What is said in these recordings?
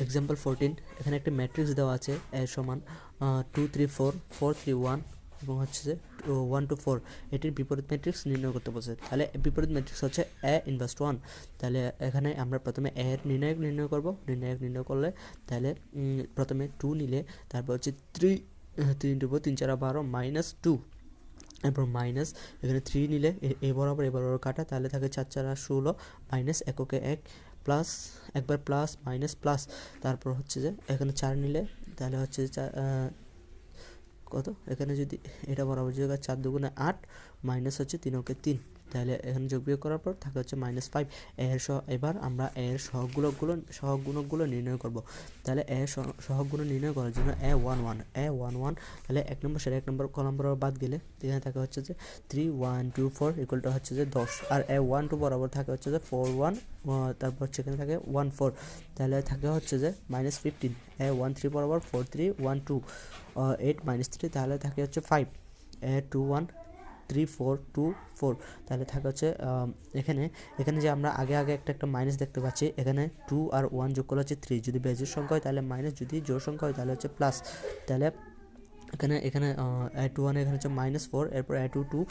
Example 14, এখানে একটা matrix দেওয়া আছে এ সমান 2 3 4 4 3 1 এবং হচ্ছে যে 1 2 4, এটির বিপরীত ম্যাট্রিক্স নির্ণয় করতে বলছে। তাহলে বিপরীত ম্যাট্রিক্স হচ্ছে এ ইনভার্স 1। তাহলে এখানে আমরা প্রথমে এ এর নির্ণায়ক নির্ণয় করব। নির্ণায়ক নির্ণয় করলে তাহলে প্রথমে 2 নিলে তারপর হচ্ছে 3 3 2 3 4 12 মাইনাস 2, এরপর মাইনাস এখানে 3 নিলে এ বরাবর কাটা, তাহলে থাকে 4 4 16 মাইনাস এককে 1 প্লাস একবার প্লাস মাইনাস প্লাস, তারপর হচ্ছে যে এখানে 4 নিলে তাহলে হচ্ছে কত, এখানে যদি এটা বরাবর যোগ 4 দুগুণে 8 মাইনাস হচ্ছে 3 ওকে 3, তাহলে এখানে যোগ বিয়োগ করার পর থাকে হচ্ছে -5। এবার আমরা এর সহগুণকগুলো নির্ণয় করব। তাহলে সহগুণ নির্ণয় করার জন্য a11 তাহলে 1 নম্বর সারি 1 নম্বর কলাম বরাবর বাদ গেলে এখানে থাকে হচ্ছে যে 3 1 2 4 ইকুয়াল টু হচ্ছে যে 10, আর a12 বরাবর থাকে হচ্ছে যে 4 1, তারপর হচ্ছে এখানে থাকে 1 4, তাহলে থাকে হচ্ছে যে -15। a13 বরাবর 4 3 1 2 8 -3, তাহলে থাকে হচ্ছে 5। a21 3 4 2 4, তাহলে থাকে হচ্ছে এখানে যে আমরা আগে একটা মাইনাস দেখতে পাচ্ছি, এখানে 2 আর 1 যোগ করলে হচ্ছে 3, যদি বেজোড় সংখ্যা হয় তাহলে মাইনাস, যদি জোড় সংখ্যা হয় তাহলে হচ্ছে প্লাস। তাহলে এখানে a21 এখানে হচ্ছে -4, এরপর a22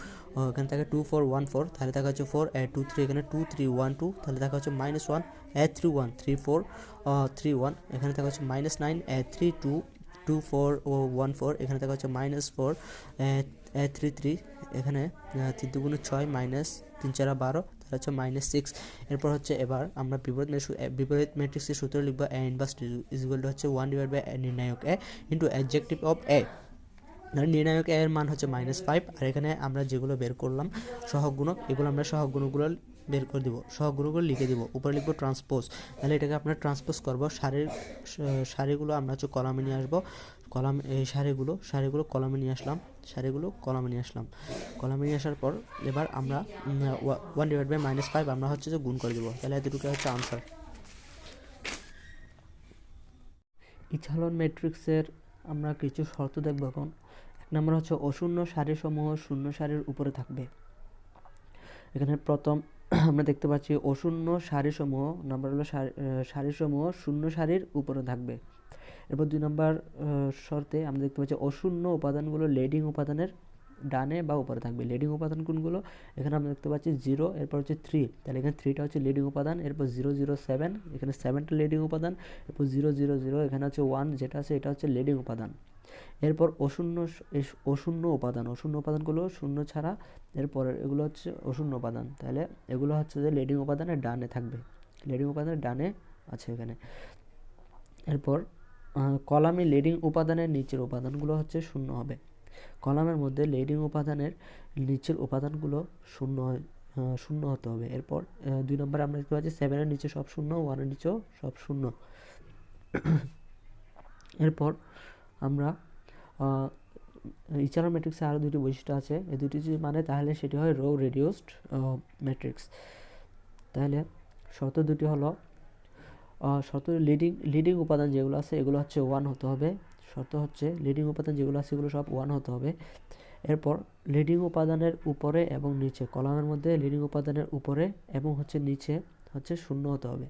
এখানে থাকে 2 4 1 4, তাহলে থাকে হচ্ছে 4, a23 এখানে 2 3 1 2, তাহলে থাকে হচ্ছে -1, a31 3 4 3 1, এখানে থাকে হচ্ছে -9, a32 2 4 ও 1 4, এখানে থাকে হচ্ছে -4, a33 এখানে 3 দুগুণে 6 মাইনাস 3 4 12, তাহলে হচ্ছে -6। এরপর হচ্ছে এবার আমরা বিপরীত ম্যাট্রিক্সের সূত্র লিখব, a inverse is equal to হচ্ছে 1/a নির্ণায়ক a into adjective of a। নির্ণায়ক এর মান হচ্ছে -5, আর এখানে আমরা যেগুলো বের করলাম সহগুণক, এগুলো আমরা সহগুণকগুলো বের করে দিব, সহগুণকগুলো লিখে দিব, উপরে লিখবো ট্রান্সপোজ। তাহলে এটাকে আমরা ট্রান্সপোজ করবো, সারিগুলো আমরা হচ্ছে কলামে নিয়ে আসবো, এই সারিগুলো কলামে নিয়ে আসলাম, কলামে নিয়ে আসার পর এবার আমরা 1/-5 আমরা হচ্ছে যে গুণ করে দিব, তাহলে এতটুকু হচ্ছে আনসার। ইথালন ম্যাট্রিক্সের আমরা কিছু শর্ত দেখব এখন। এক নম্বর হচ্ছে অশূন্য সারিসমূহ শূন্য সারির উপরে থাকবে। এখানে প্রথম আমরা দেখতে পাচ্ছি অশূন্য সারিসমূহ, নাম্বার হলো সারিসমূহ শূন্য সারির উপরে থাকবে। এরপর 2 নম্বর শর্তে আমরা দেখতে পাচ্ছি অশূন্য উপাদানগুলো লিডিং উপাদানের ডানে বা উপরে থাকবে। লিডিং উপাদান কোনগুলো, এখানে আমরা দেখতে পাচ্ছি 0, এরপর হচ্ছে 3, তাহলে এখানে 3টা হচ্ছে লিডিং উপাদান, এরপর 0 0 7, এখানে 7টা লিডিং উপাদান, এরপর 0 0 0, এখানে হচ্ছে 1 যেটা আছে এটা হচ্ছে লিডিং উপাদান। এরপর অশূন্য উপাদানগুলো শূন্য ছাড়া, এরপর এগুলো হচ্ছে অশূন্য উপাদান, তাহলে এগুলো হচ্ছে যে লিডিং উপাদানের ডানে থাকবে, লিডিং উপাদানের ডানে আছে এখানে। এরপর কলামে লিডিং উপাদানের নিচের উপাদানগুলো হচ্ছে শূন্য হবে। কলামের মধ্যে লিডিং উপাদানের নিচের উপাদানগুলো শূন্য হতে হবে। এরপর 2 নম্বরে আমরা দেখতে পাচ্ছি 7-এর নিচে সব শূন্য, 1-এর নিচেও সব শূন্য। এরপর আমরা ইথালন ম্যাট্রিক্সে আরও দুটি বৈশিষ্ট্য আছে, এই দুটি যদি মানে তাহলে সেটি হয় রো রিডিউসড ম্যাট্রিক্স। তাহলে শর্ত দুটি হলো, শর্ত লিডিং উপাদান যেগুলো আছে এগুলো হচ্ছে 1 হতে হবে। শর্ত হচ্ছে লিডিং উপাদান যেগুলো আছে এগুলো সব 1 হতে হবে। এরপর লিডিং উপাদানের উপরে এবং নিচে, কলামের মধ্যে লিডিং উপাদানের উপরে এবং হচ্ছে নিচে হচ্ছে শূন্য হতে হবে,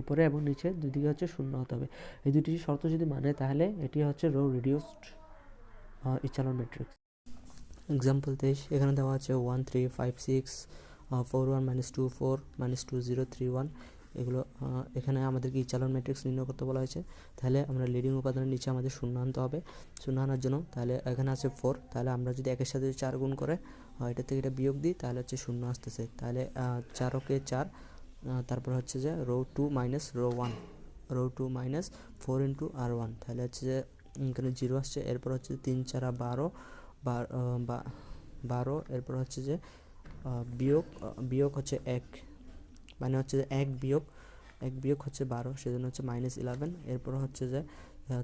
উপরে এবং নিচে দুদিকে হচ্ছে শূন্য হতে হবে। এই দুটি শর্ত যদি মানে তাহলে এটি হচ্ছে রো রিডিউসড ইথালন ম্যাট্রিক্স। এক্সাম্পল 23 এখানে দেওয়া আছে 1 3 5 6 4 1 -2 4 -2 0 3 1, এগুলো এখানে আমাদেরকে ইথালন ম্যাট্রিক্স নির্ণয় করতে বলা হয়েছে। তাহলে আমরা লিডিং উপাদানের নিচে আমাদের শূন্য আনতে হবে। শূন্য আনার জন্য তাহলে এখানে আছে 4, তাহলে আমরা যদি একের সাথে 4 গুণ করে এটা থেকে এটা বিয়োগ দিই তাহলে হচ্ছে শূন্য আসতেছে, তাহলে 4 ওকে 4, তারপর হচ্ছে যে row 2 minus row 1, row 2 minus 4 into r1, তাহলে হচ্ছে যে এখানে 0 আসছে। এরপর হচ্ছে 3 4 12 12, এরপর হচ্ছে যে বিয়োগ হচ্ছে 1, মানে হচ্ছে যে 1 বিয়োগ হচ্ছে 12, সেজন্য হচ্ছে -11। এরপর হচ্ছে যে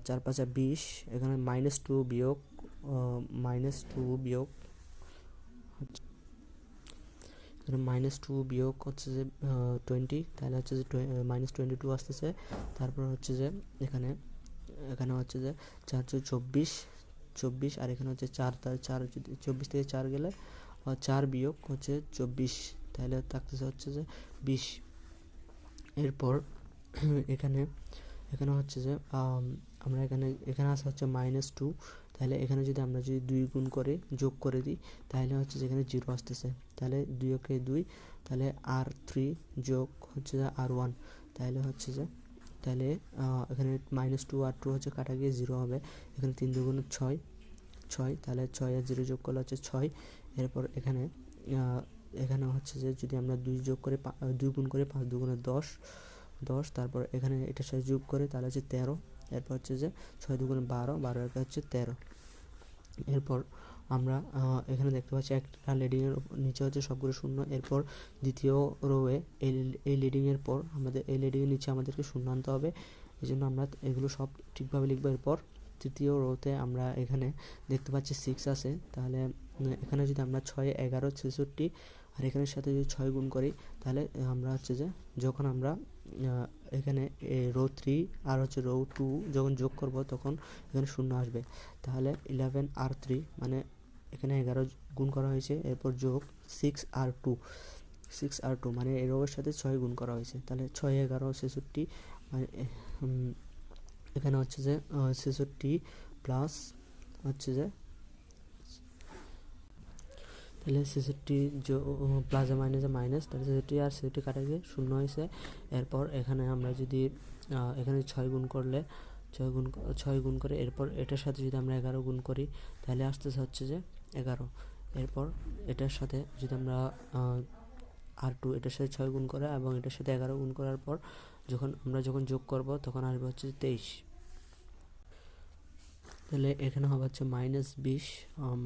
4 5 20, এখানে -2 বিয়োগ -2 বিয়োগ হচ্ছে যে 20, তাহলে হচ্ছে যে -22 আসতেছে। তারপর হচ্ছে যে এখানে হচ্ছে যে 4 24, আর এখানে হচ্ছে 4, তার 4 যদি 24 থেকে 4 গেলে 4 বিয়োগ হচ্ছে 24, তাহলে থাকতেছে হচ্ছে যে 20। এরপর এখানে হচ্ছে যে আমরা এখানে আসা হচ্ছে -2, তাহলে এখানে যদি আমরা 2 গুণ করে যোগ করে দিই তাহলে হচ্ছে যে এখানে 0 আসতেছে, তাহলে 2 কে 2, তাহলে R3 যোগ হচ্ছে যে R1, তাহলে হচ্ছে যে তাহলে এখানে -2 R2 হচ্ছে কাটা গিয়ে 0 হবে, এখানে 3 2 6, 6, তাহলে 6 আর 0 যোগ করলে হচ্ছে 6। এরপর এখানে হচ্ছে যে যদি আমরা 2 যোগ করে 2 গুণ করে 5 2 10, 10, তারপর এখানে এটার সাথে যোগ করে তাহলে হচ্ছে 13, এরপর হচ্ছে যে 6 2 12, 12 এর হচ্ছে 13। এরপর আমরা এখানে দেখতে পাচ্ছি একটা লিডিংয়ের নিচে হচ্ছে সবগুলো শূন্য, এরপর দ্বিতীয় রোয়ে এই লিডিংয়ের পর আমাদের এই লিডিংয়ের নিচে আমাদেরকে শূন্য আনতে হবে, এই জন্য আমরা এগুলো সব ঠিকভাবে লিখবো। এরপর তৃতীয় রোতে আমরা এখানে দেখতে পাচ্ছি 6 আছে, তাহলে এখানে যদি আমরা 6 11 66 আর এখানের সাথে যদি 6 গুণ করি তাহলে আমরা হচ্ছে যে যখন আমরা এখানে রো 3 আর হচ্ছে রো 2 যখন যোগ করব তখন এখানে শূন্য আসবে, তাহলে 11 R3 মানে এখানে 11 গুণ করা হয়েছে, এরপর যোগ 6 R2 মানে এই রোয়ের সাথে 6 গুণ করা হয়েছে, তাহলে 6 11 66, মানে এখানে হচ্ছে যে 66 প্লাস হচ্ছে যে তাহলে 66 প্লাসে মাইনাসে মাইনাস, তাহলে 66 আর 66 কাটা গিয়ে শূন্য হয়েছে। এরপর এখানে আমরা যদি এখানে 6 গুণ করলে 6 গুণ করে এরপর এটার সাথে যদি আমরা 11 গুণ করি তাহলে আসতেছে হচ্ছে যে 11। এরপর এটার সাথে যদি আমরা R2 এটার সাথে 6 গুণ করে এবং এটার সাথে 11 গুণ করার পর যখন যোগ করব তখন আসবে হচ্ছে 23, তাহলে এখানে হবে হচ্ছে -20,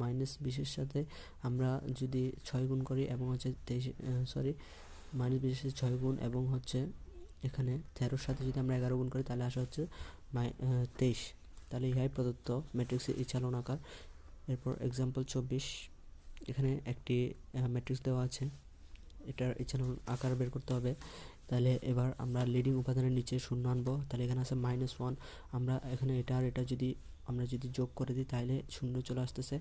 -20-এর সাথে আমরা যদি 6 গুণ করি এবং হচ্ছে 23 -20-এর সাথে 6 গুণ এবং হচ্ছে এখানে 13-এর সাথে যদি আমরা 11 গুণ করি তাহলে আসা হচ্ছে 23, তাহলে ইহাই প্রদত্ত ম্যাট্রিক্সের ইচ্ছালন আকার। এরপর এক্সাম্পল 24, এখানে একটি ম্যাট্রিক্স দেওয়া আছে, এটার ইচ্ছালন আকার বের করতে হবে। তাহলে এবার আমরা লিডিং উপাদানের নিচে শূন্য আনবো, তাহলে এখানে আছে -1, আমরা এখানে এটা আর এটা যদি আমরা যোগ করে দিই তাহলে শূন্য চলে আসতেছে,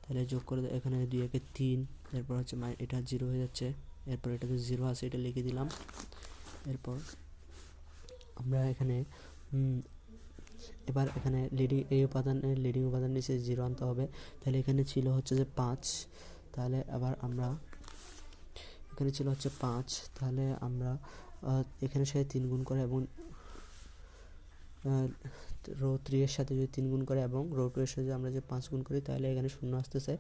তাহলে যোগ করে এখানে 2 একে 3, এরপর হচ্ছে এটা 0 হয়ে যাচ্ছে, এরপর এটাতে 0 আছে এটা লিখে দিলাম। এরপর আমরা এখানে এবার এখানে লিডিং উপাদান নিচে 0 আনতে হবে, তাহলে এখানে ছিল হচ্ছে যে 5, তাহলে আবার আমরা এখানে ছিল হচ্ছে 5, তাহলে আমরা এখানে সাথে 3 গুণ করে এবং রো 3 এর সাথে যদি 3 গুণ করে এবং রো 2 এর সাথে আমরা যে 5 গুণ করি তাহলে এখানে শূন্য আসতেছে,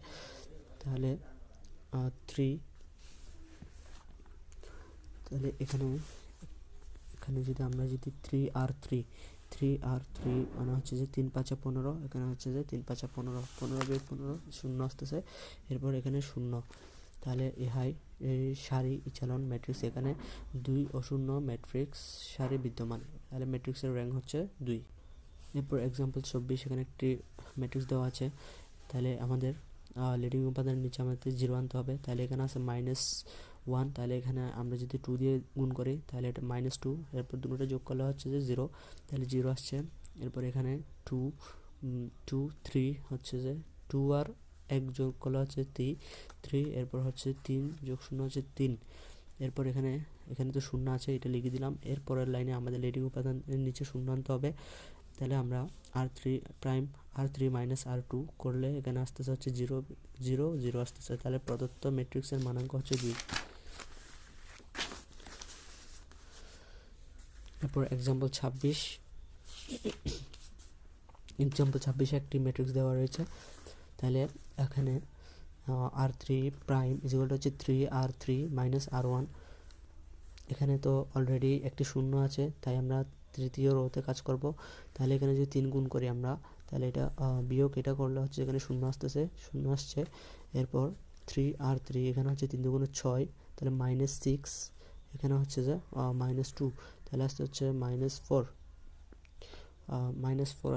তাহলে 3, তাহলে এখানে যদি আমরা 3R3 মানে হচ্ছে যে 3 5 15, এখানে হচ্ছে যে 3 5 15, 15 বাই 15 শূন্য আসতেছে, এরপর এখানে শূন্য, তাহলে এই সারি ইচ্ছালন ম্যাট্রিক্স এখানে 2 ও 0 ম্যাট্রিক্স সারি বিদ্যমান, তাহলে ম্যাট্রিক্সের র্যাঙ্ক হচ্ছে 2। এরপর এক্সাম্পল 24, এখানে একটি ম্যাট্রিক্স দেওয়া আছে, তাহলে আমাদের লিডিং উপাদানের নিচে আমাদের 0 আনতে হবে, তাহলে এখানে আছে -1, তাহলে এখানে আমরা যদি 2 দিয়ে গুণ করি তাহলে এটা -2, এরপর দুটোটা যোগ করলে হচ্ছে যে 0, তাহলে 0 আসছে। এরপর এখানে 2 2 3 হচ্ছে যে 2 আর 1 যোগ করলে হচ্ছে 3, এরপর হচ্ছে 3 যোগ 0 হচ্ছে 3, এরপর এখানে তো শূন্য আছে এটা লিখে দিলাম। এরপরের লাইনে আমাদের লিডিং উপাদানের নিচে শূন্য আনতে হবে, তাহলে আমরা R3 মাইনাস R2 করলে এখানে আসতেছে হচ্ছে 0 0 0 আসতেছে, তাহলে প্রদত্ত ম্যাট্রিক্সের মানাঙ্ক হচ্ছে 2। এরপর এক্সাম্পল 26, একটি ম্যাট্রিক্স দেওয়া রয়েছে, তাহলে এখানে R3 প্রাইম ইকুয়াল হচ্ছে 3R3 মাইনাস R1, এখানে তো অলরেডি একটি শূন্য আছে তাই আমরা তৃতীয় রোতে কাজ করব, তাহলে এখানে যদি 3 গুণ করি আমরা তাহলে এটা বিয়োগ এটা করলে হচ্ছে এখানে শূন্য আসছে, এরপর 3R3 এখানে হচ্ছে 3 2 6, তাহলে -6, এখানে হচ্ছে যে -2, তাহলে আসতে হচ্ছে -4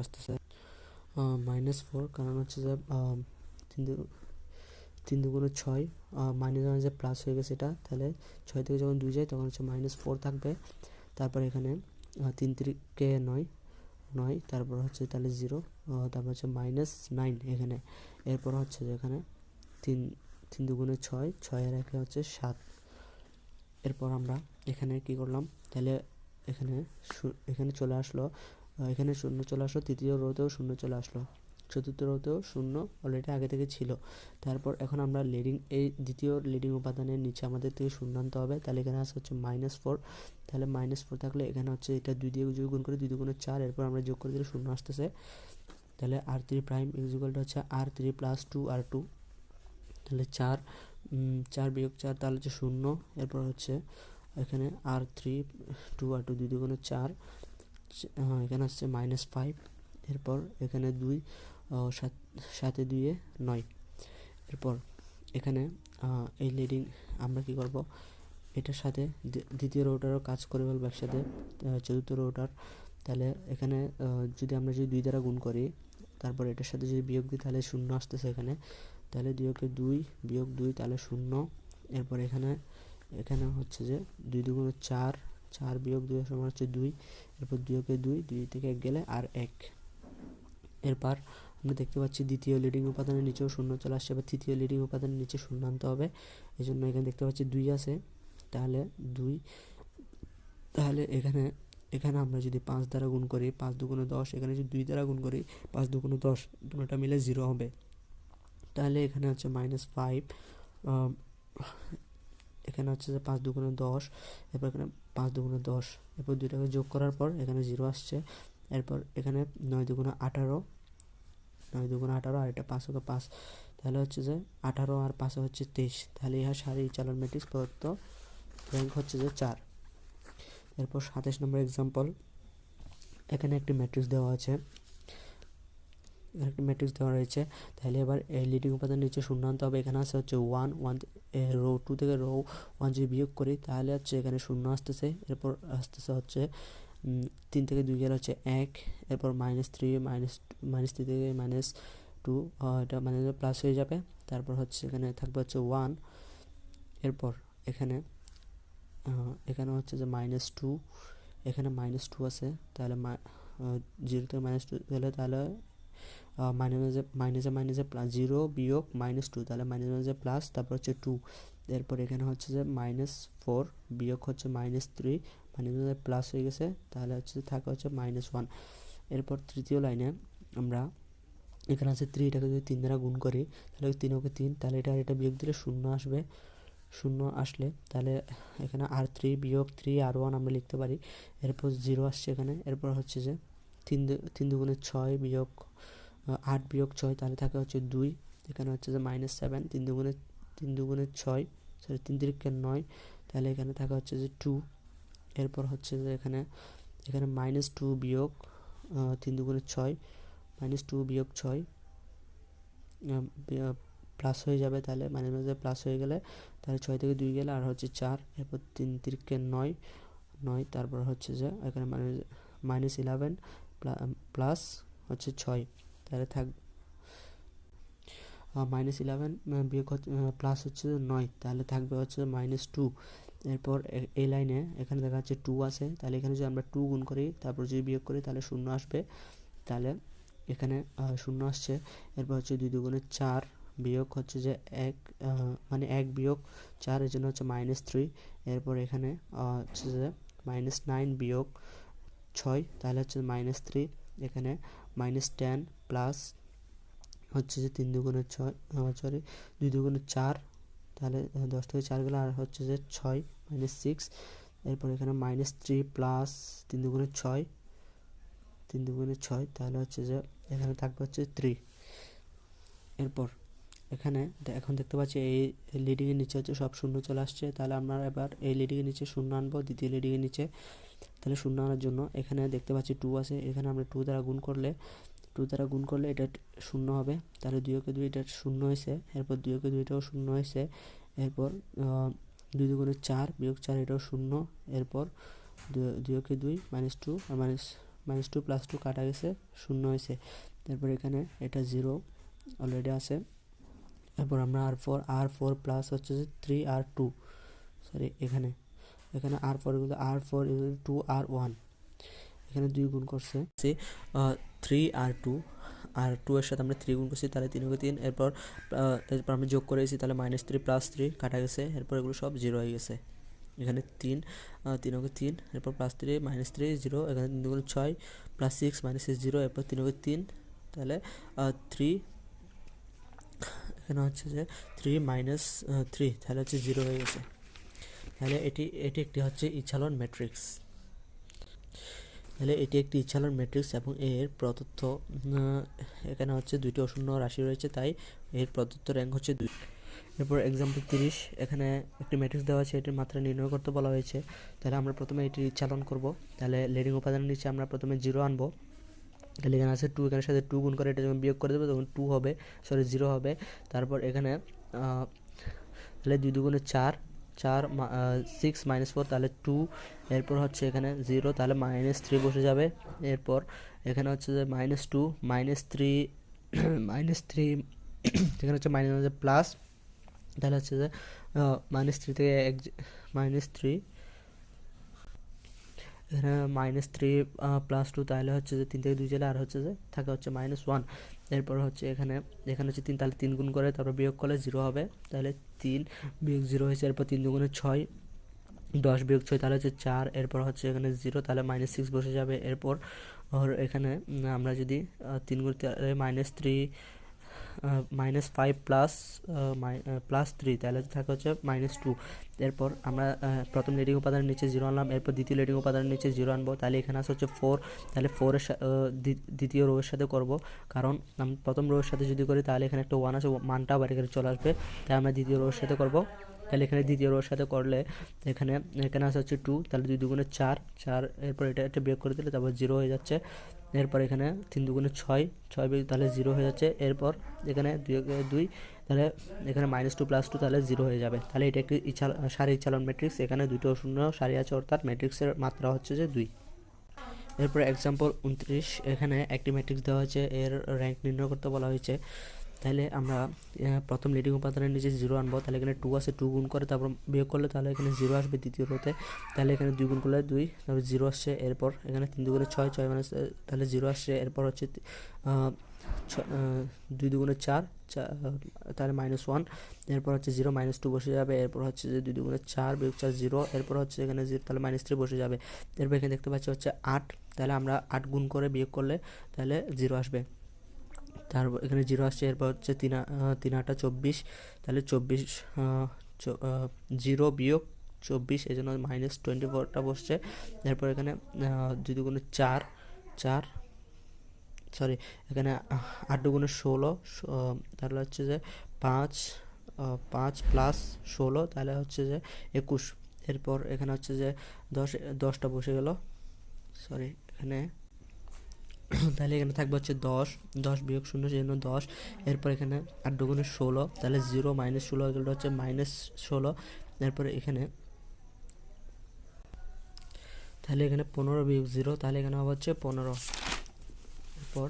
আসতেছে -4, কারণ হচ্ছে যে 3 2 6 মাইনাস প্লাস হয়ে গেছে এটা, তাহলে 6 থেকে যখন 2 যায় তখন হচ্ছে -4 থাকবে, তারপর এখানে 3 3 9, তারপর হচ্ছে তাহলে 0, তারপর হচ্ছে -9 এখানে, এরপর হচ্ছে যে এখানে 3 2 6 6 আর 1 হচ্ছে 7, এরপর আমরা এখানে কি করলাম, তাহলে এখানে এখানে চলে আসলো, এখানে শূন্য চলে আসলো, তৃতীয় রোতেও শূন্য চলে আসলো, চতুর্থ রোতেও শূন্য অলরেডি আগে থেকে ছিল। তারপর এখন আমরা লিডিং, এই দ্বিতীয় লিডিং উপাদানের নিচে আমাদের থেকে শূন্য আনতে হবে। তাহলে এখানে আসে হচ্ছে -4, তাহলে -4 থাকলে এখানে হচ্ছে এটা 2 দিয়ে যদি গুণ করে 2 দুগুণে 4, এরপর আমরা যোগ করে দিলে শূন্য আসতেছে। তাহলে R3 প্রাইম ইকুয়াল টু হচ্ছে R3 + 2R2, তাহলে 4 বিয়োগ 4 তাহলে হচ্ছে শূন্য, এরপর হচ্ছে এখানে R3 2R2 2 দুগুণে 4, এখানে হচ্ছে -5, এরপর এখানে 2, 7 2 9। এরপর এখানে এই লিডিং আমরা কি করব, এটার সাথে দ্বিতীয় রোটারও কাজ করে ফেলবো একসাথে, চতুর্থ রোটার। তাহলে এখানে যদি আমরা 2 দ্বারা গুণ করি, তারপর এটার সাথে যদি বিয়োগ দিই তাহলে শূন্য আসতেছে এখানে, তাহলে 2 কে 2 বিয়োগ 2 তাহলে শূন্য। এরপর এখানে হচ্ছে যে 2 দুগুণে 4, 4 বিয়োগ 2 সমান হচ্ছে 2, এরপর 2 কে 2 থেকে 1 গেলে আর 1। এরপর আমরা দেখতে পাচ্ছি দ্বিতীয় লিডিং উপাদানের নিচেও শূন্য চলে আসছে, এবার তৃতীয় লিডিং উপাদানের নিচে শূন্য আনতে হবে। এই জন্য এখানে দেখতে পাচ্ছি 2 আছে, তাহলে 2, তাহলে এখানে আমরা যদি 5 দ্বারা গুণ করি, 5 দুগুণে 10, এখানে যদি 2 দ্বারা গুণ করি 5 দুগুণে 10, দুটোটা মিলে 0 হবে। তাহলে এখানে হচ্ছে -5, এখানে হচ্ছে যে 5 দুগুণে 10, এরপর এখানে 5 দুগুণে 10, এরপর দুইটাকে যোগ করার পর এখানে 0 আসছে। এরপর এখানে 9 দুগুণে 18, 9 দুগুণে 18, আর এটা 5 কে 5, তাহলে হচ্ছে যে 18 আর 5 হচ্ছে 23। তাহলে ইহা সারি চালন ম্যাট্রিক্স প্রদত্ত, র্যাঙ্ক হচ্ছে যে 4। এরপর 27 নম্বর এক্সাম্পল, এখানে একটি ম্যাট্রিক্স দেওয়া আছে, একটা ম্যাট্রিক্স দেওয়া রয়েছে। তাহলে এবার এই লিডিং উপাদান নিচে শূন্য আনতে হবে। এখানে আছে হচ্ছে 1 রো 2 থেকে রো 1 যদি বিয়োগ করি তাহলে হচ্ছে এখানে শূন্য আসতেছে, এরপর আসতেছে হচ্ছে 3 থেকে 2 গেলে হচ্ছে 1, এরপর -3 -3 থেকে -2, এটা মানে প্লাস হয়ে যাবে। তারপর হচ্ছে এখানে থাকবে হচ্ছে 1, এরপর এখানে হচ্ছে যে -2, এখানে -2 আছে, তাহলে 0 থেকে -2 গেলে তাহলে মাইনাসে প্লাস 0 বিয়োগ -2, তাহলে মাইনাসে প্লাস, তারপর হচ্ছে 2, এরপর এখানে হচ্ছে যে -4 বিয়োগ হচ্ছে -3, মাইনাসে প্লাস হয়ে গেছে, তাহলে হচ্ছে থাকে হচ্ছে -1। এরপর তৃতীয় লাইনে আমরা এখানে আছে 3, এটাকে যদি 3 দ্বারা গুণ করি তাহলে 3 কে 3, তাহলে এটা বিয়োগ দিলে শূন্য আসবে, শূন্য আসলে তাহলে এখানে R3 বিয়োগ 3 R1 আমরা লিখতে পারি। এরপর 0 আসছে এখানে, এরপর হচ্ছে যে 3 দুগুণে 6 বিয়োগ 8 বিয়োগ 6, তাহলে থাকে হচ্ছে 2, এখানে হচ্ছে যে -7, 3 দুগুণে 6, সরি 3 তিরিকে 9, তাহলে এখানে থাকা হচ্ছে যে 2। এরপর হচ্ছে যে এখানে -2 বিয়োগ 3 দুগুণে 6, -2 বিয়োগ 6 প্লাস হয়ে যাবে, তাহলে মাঝে প্লাস হয়ে গেলে তাহলে 6 থেকে 2 গেলে আর হচ্ছে 4, এরপর 3 তিরিকে 9, তারপর হচ্ছে যে এখানে -11 প্লাস হচ্ছে 6, তাহলে থাক -11 বিয়োগ প্লাস হচ্ছে 9, তাহলে থাকবে হচ্ছে -2। এরপর এই লাইনে এখানে দেখা যাচ্ছে 2 আছে, তাহলে এখানে যদি আমরা 2 গুণ করি তারপর যদি বিয়োগ করি তাহলে শূন্য আসবে, তাহলে এখানে শূন্য আসছে। এরপর হচ্ছে 2 দুগুণে 4 বিয়োগ হচ্ছে যে 1, মানে 1 বিয়োগ 4, এর জন্য হচ্ছে -3, এরপর এখানে হচ্ছে যে -9 বিয়োগ 6, তাহলে হচ্ছে -3, এখানে -10 প্লাস হচ্ছে যে 3 দুগুণে 6, সরি 2 দুগুণে 4, তাহলে 10 থেকে 4 গেলে আর হচ্ছে যে 6 -6, এরপর এখানে -3 প্লাস 3 দুগুণে 6, 3 দুগুণে 6, তাহলে হচ্ছে যে এখানে থাকবে হচ্ছে 3। এরপর এখানে এখন দেখতে পাচ্ছি এই লিডিংয়ের নিচে হচ্ছে সব শূন্য চলে আসছে, তাহলে আমরা এবার এই লিডিংয়ের নিচে শূন্য আনবো দ্বিতীয় লিডিংয়ের নিচে। তাহলে শূন্য আনার জন্য এখানে দেখতে পাচ্ছি 2 আছে, এখানে আমরা 2 দ্বারা গুণ করলে এটা শূন্য হবে, তাহলে 2 কে 2 এটা শূন্য হয়েছে, এরপর 2 কে 2 এটাও শূন্য হয়েছে, এরপর 2 দুগুণে 4 বিয়োগ 4 এটাও শূন্য, এরপর 2 কে 2 -2, আর -2 + 2 কাটা গেছে, শূন্য হয়েছে। তারপর এখানে এটা 0 অলরেডি আছে, এরপর আমরা R4 প্লাস হচ্ছে যে 3R2, সরি এখানে R4 2R1, এখানে 2 গুণ করছে 3R2, আর 2 এর সাথে আমরা 3 গুণ করছি, তাহলে 3 কে 3, এরপর আমরা যোগ করেছি, তাহলে -3 + 3 কাটা গেছে, এরপর এগুলো সব 0 হয়ে গেছে। এখানে 3 3 ওকে 3 এরপর +3 -3 0 এখানে 3 দুগুণে 6 +6 -6 0 এরপর 3 ওকে 3 তাহলে 3 এখানে হচ্ছে যে 3 - 3 তাহলে হচ্ছে 0 হয়ে গেছে। তাহলে এটি একটি হচ্ছে ইচ্ছালন ম্যাট্রিক্স। তাহলে এটি একটি ইচ্ছালন ম্যাট্রিক্স এবং এর প্রদত্ত এখানে হচ্ছে দুইটি অশূন্য রাশি রয়েছে, তাই এর প্রদত্ত র্যাঙ্ক হচ্ছে 2। এরপর এক্সাম্পল 30, এখানে একটি ম্যাট্রিক্স দেওয়া আছে, এটির মাত্রা নির্ণয় করতে বলা হয়েছে। তাহলে আমরা প্রথমে এটি ইচ্ছালন করব। তাহলে লিডিং উপাদানের নিচে আমরা প্রথমে 0 আনবো। তাহলে এখানে আছে 2, এখানের সাথে 2 গুণ করে এটা যখন বিয়োগ করে দেবো তখন 2 হবে, 0 হবে। তারপর এখানে তাহলে 2 দুগুণে 4, 6 - 4 তাহলে 2, এরপর হচ্ছে এখানে 0 তাহলে -3 বসে যাবে। এরপর এখানে হচ্ছে যে -2 -3 -3 এখানে হচ্ছে মাইনাস প্লাস, তাহলে হচ্ছে যে -3 থেকে -3 এখানে -3 +2 তাহলে হচ্ছে যে 3 থেকে 2 চলে আর হচ্ছে যে থাকে হচ্ছে -1। এরপর হচ্ছে এখানে হচ্ছে 3, তাহলে 3 গুণ করে তারপর বিয়োগ করলে 0 হবে। তাহলে 3 - 0 হয়েছে। এরপর 3 দুগুণে 6, 10 - 6 তাহলে হচ্ছে 4। এরপর হচ্ছে এখানে 0 তাহলে -6 বসে যাবে। এরপর এখানে আমরা যদি 3 গুণ তাহলে -5 +3 তাহলে থাকে হচ্ছে -2। এরপর আমরা প্রথম লিডিং উপাদানের নিচে 0 আনলাম, এরপর দ্বিতীয় লিডিং উপাদানের নিচে 0 আনবো। তাহলে এখানে আছে হচ্ছে 4, তাহলে 4 এর দ্বিতীয় রো এর সাথে করব, কারণ আমি প্রথম রো এর সাথে যদি করি তাহলে এখানে একটা 1 আছে, মানটা আবার এখানে চলে আসবে, তাই আমরা দ্বিতীয় রো এর সাথে করব। তাহলে এখানে দ্বিতীয় রোর সাথে করলে এখানে আসে হচ্ছে 2, তাহলে 2 দুগুণে 4, এরপর এটা বিয়োগ করে দিলে তারপর 0 হয়ে যাচ্ছে। এরপর এখানে 3 দুগুণে 6, তাহলে 0 হয়ে যাচ্ছে। এরপর এখানে 2, তাহলে এখানে -2 +2 তাহলে 0 হয়ে যাবে। তাহলে এটা একটি সারি ইচ্ছালন ম্যাট্রিক্স, এখানে দুটো শূন্য সারি আছে, অর্থাৎ ম্যাট্রিক্সের মাত্রা হচ্ছে যে 2। এরপর এক্সাম্পল 29, এখানে একটি ম্যাট্রিক্স দেওয়া হয়েছে, এর র্যাঙ্ক নির্ণয় করতে বলা হয়েছে। তাহলে আমরা প্রথম লিডিং উপাদানের নিচে 0 আনবো। তাহলে এখানে 2 আছে, 2 গুণ করে তারপর বিয়োগ করলে তাহলে এখানে 0 আসবে দ্বিতীয় রোতে। তাহলে এখানে 2 গুণ করলে 2, তারপর 0 আসছে। এরপর এখানে 3 দুগুণে 6, তাহলে 0 আসছে। এরপর হচ্ছে 2 দুগুণে 4, তাহলে -1। এরপর হচ্ছে 0 -2 বসে যাবে। এরপর হচ্ছে যে 2 দুগুণে 4 বিয়োগ 4 0। এরপর হচ্ছে এখানে 0 তাহলে -3 বসে যাবে। এরপর এখানে দেখতে পাচ্ছি হচ্ছে 8, তাহলে আমরা 8 গুণ করে বিয়োগ করলে তাহলে 0 আসবে। তারপর এখানে 0 আসছে। এরপর হচ্ছে 3 8 24, তাহলে 24 0 বিয়োগ 24, এই জন্য -24টা বসছে। এরপর এখানে 2 দুগুণে 4, সরি এখানে 8 দুগুণে 16, তাহলে হচ্ছে যে 5 + 16 তাহলে হচ্ছে যে 21। এরপর এখানে হচ্ছে যে 10টা বসে গেল, সরি এখানে তাহলে এখানে থাকবে হচ্ছে 10 বিয়োগ 0 সেজন্য 10। এরপর এখানে 8 দুগুণে 16, তাহলে 0 - 16 এগুলো হচ্ছে -16। এরপরে এখানে তাহলে এখানে 15 বিয়োগ 0, তাহলে এখানে হবে হচ্ছে 15। এরপর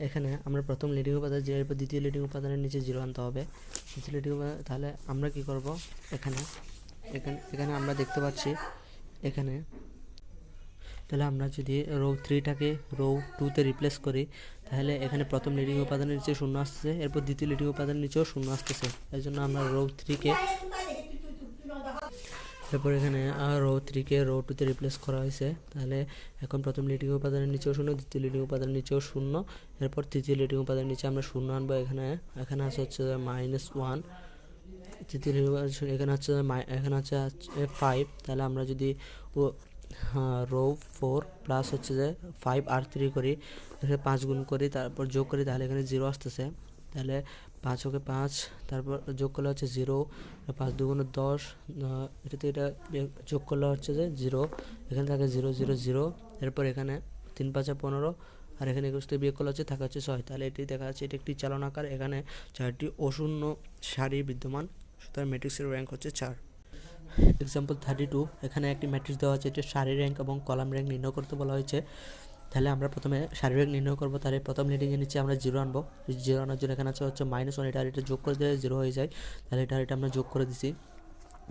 এখানে আমরা প্রথম লিডিং উপাদান যে, এরপর দ্বিতীয় লিডিং উপাদানের নিচে 0 আনতে হবে। দ্বিতীয় লিডিং উপাদান, তাহলে আমরা কি করব, এখানে আমরা দেখতে পাচ্ছি এখানে, তাহলে আমরা যদি রো 3টাকে রো 2তে রিপ্লেস করি তাহলে এখানে প্রথম লিডিং উপাদানের নিচে 0 আসছে, এরপর দ্বিতীয় লিডিং উপাদানের নিচেও 0 আসতেছে। এই জন্য আমরা রো 3কে, এরপর এখানে রো 3কে রো 2তে রিপ্লেস করা হয়েছে। তাহলে এখন প্রথম লিডিং উপাদানের নিচেও 0, দ্বিতীয় লিডিং উপাদানের নিচেও 0, এরপর তৃতীয় লিডিং উপাদানের নিচে আমরা 0 আনবো। এখানে আছে হচ্ছে -1, তৃতীয় লিডিং এখানে হচ্ছে 5। তাহলে আমরা যদি রো 4 প্লাস হচ্ছে যে 5 আর 3 করি, 5 গুণ করি তারপর যোগ করি, তাহলে এখানে 0 আসতেছে। তাহলে 5 ওকে 5, তারপর যোগ করলে হচ্ছে 0, 5 দুগুণে 10, এটাতে এটা যোগ করলে হচ্ছে যে 0, এখানে থাকে 0 0 0। এরপর এখানে 3 5 15, আর এখানে 21 থেকে বিয়োগ করলে হচ্ছে থাকে হচ্ছে 6। তাহলে এটি দেখা যাচ্ছে এটি একটি চালনাকার, এখানে 4টি অশূন্য সারি বিদ্যমান, সুতরাং ম্যাট্রিক্সের র্যাঙ্ক হচ্ছে 4। এক্সাম্পল 32, এখানে একটি ম্যাট্রিক্স দেওয়া আছে, এটি সারি র্যাঙ্ক এবং কলাম র্যাঙ্ক নির্ণয় করতে বলা হয়েছে। তাহলে আমরা প্রথমে সারি র্যাঙ্ক নির্ণয় করবো। তাহলে প্রথম লিডিংয়ের নিচে আমরা 0 আনবো। 0 আনার জন্য এখানে আছে হচ্ছে -1, এটা যোগ করে দিলে 0 হয়ে যায়। তাহলে এটা আমরা যোগ করে দিছি,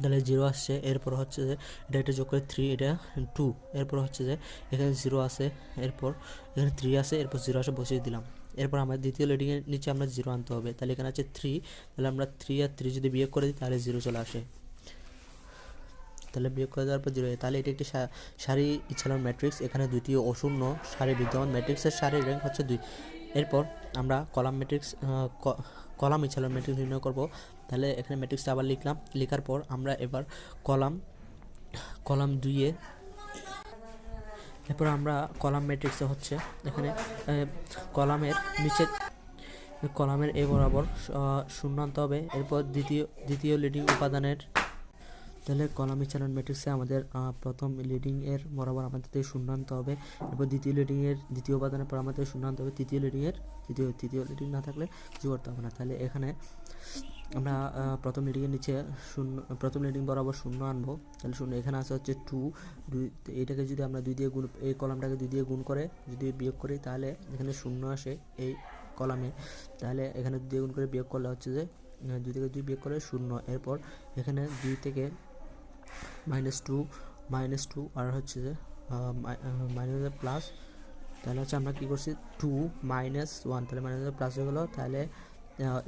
তাহলে 0 আসছে। এরপর হচ্ছে যে এটা যোগ করে 3, এটা 2। এরপর হচ্ছে যে এখানে 0 আসে, এরপর এখানে 3 আসে, এরপর 0 আসে বসিয়ে দিলাম। এরপর আমার দ্বিতীয় লিডিংয়ের নিচে আমরা 0 আনতে হবে। তাহলে এখানে আছে 3, তাহলে আমরা 3 আর 3 যদি বিয়োগ করে দিই তাহলে 0 চলে আসে। তাহলে বিয়োগ করে দেওয়ার পর 0, তাহলে এটি একটি সারি ইচ্ছালন ম্যাট্রিক্স। এখানে দুইটি অশূন্য সারি বিদ্যমান, ম্যাট্রিক্সের সারির র্যাঙ্ক হচ্ছে 2। এরপর আমরা কলাম ইচ্ছালন ম্যাট্রিক্স নির্ণয় করব। তাহলে এখানে ম্যাট্রিক্সটা আবার লিখলাম, লেখার পর আমরা এবার কলাম 2-এ, এরপর আমরা কলাম ম্যাট্রিক্সে হচ্ছে এখানে কলামের নিচে কলামের এ বরাবর 0 আনতে হবে। এরপর দ্বিতীয় লিডিং উপাদানের, তাহলে কলাম ইচ্ছালন ম্যাট্রিক্সে আমাদের প্রথম লিডিং এর বরাবর আমাদের 0 আনতে হবে। এরপর দ্বিতীয় লিডিং এর দ্বিতীয় উপাদানের পর আমাদের 0 আনতে হবে। তৃতীয় লিডিং না থাকলে কিছু করতে হবে না। তাহলে এখানে আমরা প্রথম লিডিং এর নিচে 0, প্রথম লিডিং বরাবর 0 আনবো। তাহলে 0 এখানে আছে হচ্ছে 2, এটাকে যদি আমরা 2 দিয়ে গুণ, এই কলামটাকে 2 দিয়ে গুণ করে যদি বিয়োগ করি তাহলে এখানে 0 আসে এই কলামে। তাহলে এখানে 2 দিয়ে গুণ করে বিয়োগ করলে হচ্ছে যে 2 থেকে 2 বিয়োগ করে 0। এরপর এখানে 2 থেকে -2 আর হচ্ছে যে মাইনাস প্লাস, তাহলে হচ্ছে আমরা কী করছি 2 -1, তাহলে মাইনাস প্লাস হয়ে গেলো। তাহলে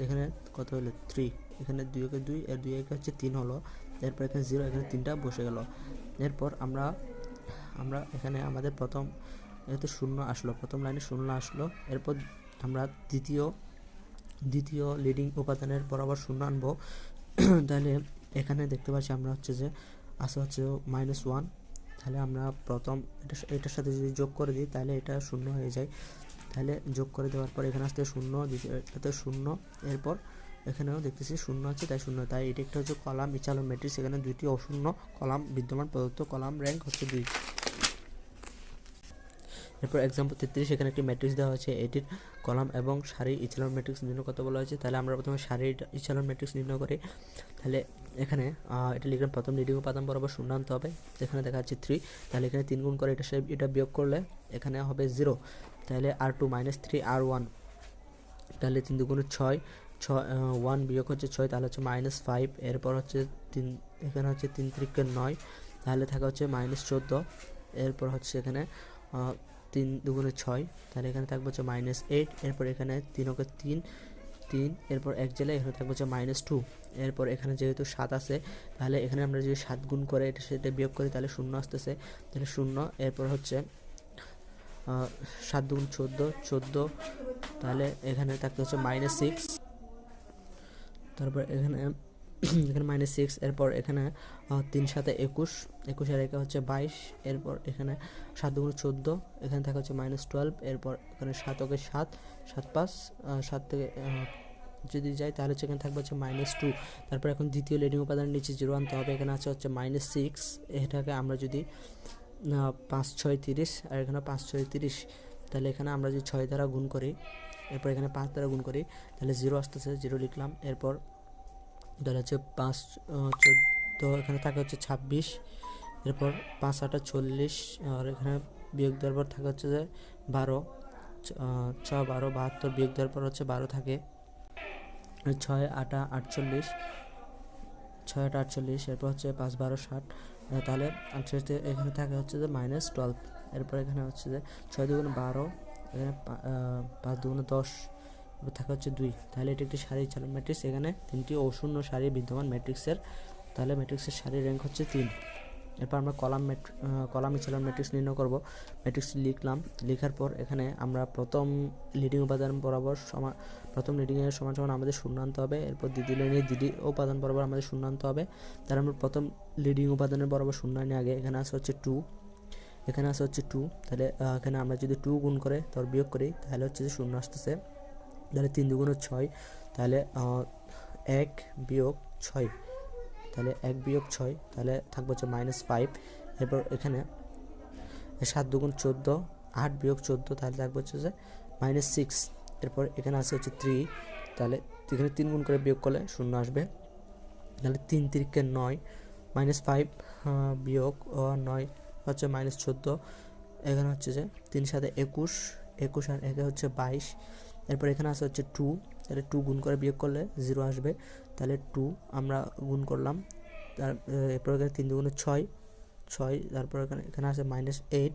এখানে কত হলো 3, এখানে 2 একে 2 এর 2 একে হচ্ছে 3 হলো। এরপর এখানে 0, এখানে 3টা বসে গেল। এরপর আমরা এখানে আমাদের প্রথম এতে 0 আসলো, প্রথম লাইনে 0 আসলো। এরপর আমরা দ্বিতীয় লিডিং উপাদানের বরাবর 0 আনবো। তাহলে এখানে দেখতে পাচ্ছি আমরা হচ্ছে যে আসে হচ্ছে -1, তাহলে আমরা প্রথম এটার সাথে যদি যোগ করে দিই তাহলে এটা 0 হয়ে যায়। তাহলে যোগ করে দেওয়ার পর এখানে আসতে 0, দ্বিতীয়টাতে 0, এরপর এখানেও দেখতেছি 0 আছে, তাই 0। তাই এটি একটা হচ্ছে কলাম ইচ্ছালন ম্যাট্রিক্স। এখানে 2টি অশূন্য কলাম বিদ্যমান, প্রদত্ত কলাম র্যাঙ্ক হচ্ছে 2। এরপর এক্সাম্পল 33, এখানে একটি ম্যাট্রিক্স দেওয়া হয়েছে, এটির কলাম এবং সারি ইচ্ছালন ম্যাট্রিক্স নির্ণয় করতে বলা হয়েছে। তাহলে আমরা প্রথমে সারি ইচ্ছালন ম্যাট্রিক্স নির্ণয় করি। তাহলে এখানে এটা লিখলাম, প্রথম লিডিং উপাদান বরাবর 0 আনতে হবে। এখানে দেখা যাচ্ছে 3, তাহলে এখানে 3 গুণ করে এটা বিয়োগ করলে এখানে হবে 0। তাহলে R2 -3 R1, তাহলে 3 2 6, 1 বিয়োগ হচ্ছে 6, তাহলে হচ্ছে -5। এরপর হচ্ছে 3, এখানে হচ্ছে 3 3 9, তাহলে থাকা হচ্ছে -14। এরপর হচ্ছে এখানে 3 2 6, তাহলে এখানে থাকবে হচ্ছে -8। এরপর এখানে 3 ওকে 3, এরপর 1 জেলে এখানে থাকবে হচ্ছে -2। এরপর এখানে যেহেতু 7 আছে, তাহলে এখানে আমরা যদি 7 গুণ করে সেটা বিয়োগ করি তাহলে 0 আসতেছে, তাহলে 0। এরপর হচ্ছে 7 2 14, তাহলে এখানে থাকতে হচ্ছে -6। তারপর এখানে -6, এরপর এখানে 3 7 21, 21 আর 1 হচ্ছে 22। এরপর এখানে 7 2 14, এখানে থাকা হচ্ছে -12। এরপর এখানে 7 ওকে 7, 7 5, 7 থেকে যদি যাই তাহলে এখানে থাকবে হচ্ছে -2। তারপর এখন দ্বিতীয় লিডিং উপাদানের নিচে 0 আনতে হবে। এখানে আছে হচ্ছে -6, এটাকে আমরা যদি 5 6 30, আর এখানে 5 6 30, তাহলে এখানে আমরা যদি 6 দ্বারা গুণ করি, এরপর এখানে 5 দ্বারা গুণ করি তাহলে 0 আসতেছে, 0 লিখলাম। এরপর তাহলে হচ্ছে 5 14, এখানে থাকে হচ্ছে 26। এরপর 5 8 40, আর এখানে বিয়োগ দেওয়ার পর থাকে হচ্ছে যে 12, 6 12 72, বিয়োগ দেওয়ার পর হচ্ছে 12 থাকে। 6 8 48, 6 8 48, এরপর হচ্ছে 5 12 60, তাহলে এখানে থাকে হচ্ছে যে -12। এরপর এখানে হচ্ছে যে 6 2 12, এখানে 5 2 10, এবার থাকে হচ্ছে 2। তাহলে এটি একটি সারি ইচ্ছালন ম্যাট্রিক্স। এখানে 3টি অশূন্য সারি বিদ্যমান ম্যাট্রিক্সের, তাহলে ম্যাট্রিক্সের সারির র্যাঙ্ক হচ্ছে 3। এরপর আমরা কলাম ইচ্ছালন ম্যাট্রিক্স নির্ণয় করব। ম্যাট্রিক্সটি লিখলাম, লেখার পর এখানে আমরা প্রথম লিডিং উপাদান বরাবর প্রথম লিডিংয়ের সমান আমাদের 0 আনতে হবে। এরপর দ্বিতীয় লিডিংয়ের দ্বিতীয় উপাদান বরাবর আমাদের 0 আনতে হবে। তার আমরা প্রথম লিডিং উপাদানের বরাবর 0 আনি আগে। এখানে আসে হচ্ছে 2, এখানে আসে হচ্ছে 2, তাহলে এখানে আমরা যদি 2 গুণ করে তারপর বিয়োগ করি তাহলে হচ্ছে যে 0 আসতেছে। তাহলে 3 2 6, তাহলে 1 বিয়োগ 6, তাহলে 1 বিয়োগ 6, তাহলে থাকবে হচ্ছে -5। এরপর এখানে 7 2 14, 8 বিয়োগ 14, তাহলে থাকবে হচ্ছে যে -6। এরপর এখানে আছে হচ্ছে 3, তাহলে এখানে 3 গুণ করে বিয়োগ করলে 0 আসবে। তাহলে 3 3 9, -5 বিয়োগ 9 হচ্ছে -14। এখানে হচ্ছে যে 3 7 21, 21 আর 1 হচ্ছে 22। এরপর এখানে আছে হচ্ছে 2, তাহলে 2 গুণ করে বিয়োগ করলে 0 আসবে। তাহলে 2 আমরা গুণ করলাম, এরপর এখানে 3 2 6, 6, তারপর এখানে আছে -8।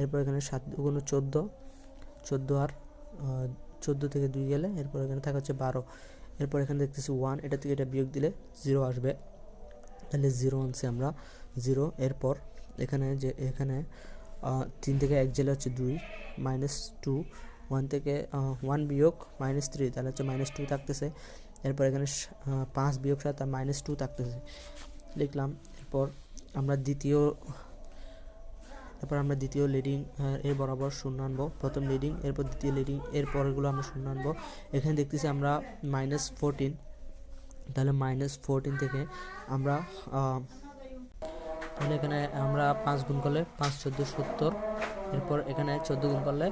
এরপর এখানে 7 2 14, 14 আর 14 থেকে 2 গেলে এরপর এখানে থাকা হচ্ছে 12। এরপর এখানে দেখতেছি 1, এটা থেকে এটা বিয়োগ দিলে 0 আসবে। তাহলে 0 আনছি আমরা 0। এরপর এখানে 3 থেকে 1 গেলে হচ্ছে 2 -2, 1 থেকে 1 বিয়োগ -3 তাহলে হচ্ছে -2 থাকতেছে। এরপর এখানে 5 বিয়োগ 7 আর -2 থাকতেছে, লিখলাম। এরপর আমরা দ্বিতীয় লিডিং এর বরাবর শূন্য আনবো, প্রথম লিডিং এরপর দ্বিতীয় লিডিং এর পরেরগুলো আমরা শূন্য আনবো। এখানে দেখতেছি আমরা -14, তাহলে -14 থেকে আমরা তাহলে এখানে আমরা 5 গুণ করলে 5 14 70, এরপর এখানে 14 গুণ করলে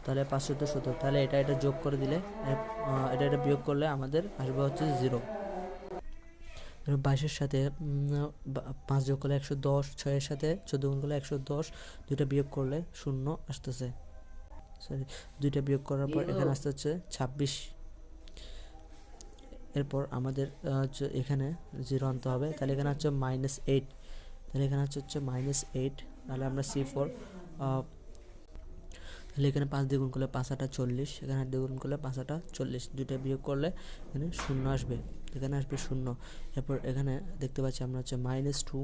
তাহলে 5 14 70, তাহলে এটা যোগ করে দিলে এটা বিয়োগ করলে আমাদের আসবে হচ্ছে 0। 22-এর সাথে 5 যোগ করলে 110, 6-এর সাথে 14 গুণ করলে 110, দুইটা বিয়োগ করলে 0 আসতেছে, দুইটা বিয়োগ করার পর এখানে আসতে হচ্ছে 26। এরপর আমাদের এখানে 0 আনতে হবে, তাহলে এখানে হচ্ছে -8, তাহলে এখানে হচ্ছে -8, তাহলে আমরা C4 তাহলে এখানে 5 দিয়ে গুণ করলে 5 8 40, এখানে 8 দিয়ে গুণ করলে 5 8 40, দুইটা বিয়োগ করলে এখানে 0 আসবে, এখানে আসবে 0। এরপর এখানে দেখতে পাচ্ছি আমরা হচ্ছে -2,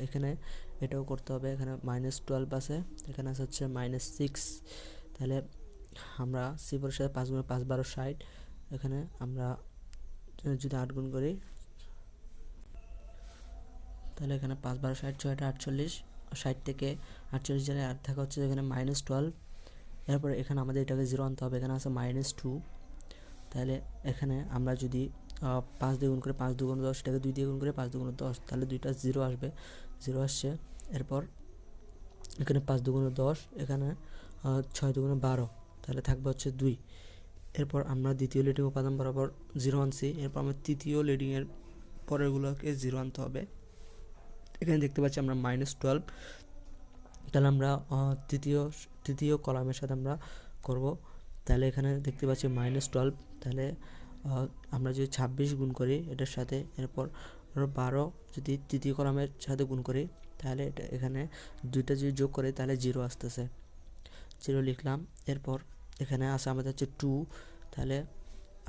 এখানে এটাও করতে হবে, এখানে -12 আছে, এখানে আছে হচ্ছে -6, তাহলে আমরা C4 এর সাথে 5 গুণ 5 12 60, এখানে আমরা যদি 8 গুণ করি তাহলে এখানে 5 12 60 6 48, 60 থেকে 48 জায়গায় 8 থাকা হচ্ছে এখানে -12। এরপর এখানে আমাদের এটাকে 0 আনতে হবে, এখানে আছে -2, তাহলে এখানে আমরা যদি 5 দিয়ে গুণ করে 5 2 10, এটাকে 2 দিয়ে গুণ করে 5 2 10, তাহলে দুইটা 0 আসবে, 0 আসছে। এরপর এখানে 5 2 10, এখানে 6 2 12, তাহলে থাকবে হচ্ছে 2। এরপর আমরা দ্বিতীয় লিডিং উপাদান বরাবর 0 আনছি, এরপর আমরা তৃতীয় লিডিংয়ের পরেরগুলোকে 0 আনতে হবে। এখানে দেখতে পাচ্ছি আমরা -12, তাহলে আমরা তৃতীয় কলামের সাথে আমরা করব, তাহলে এখানে দেখতে পাচ্ছি -12, তাহলে আমরা যদি 26 গুণ করি এটার সাথে, এরপর 12 যদি তৃতীয় কলামের সাথে গুণ করি তাহলে এটা এখানে দুইটা যদি যোগ করি তাহলে 0 আসতেছে, 0 লিখলাম। এরপর এখানে আছে আমাদের হচ্ছে 2, তাহলে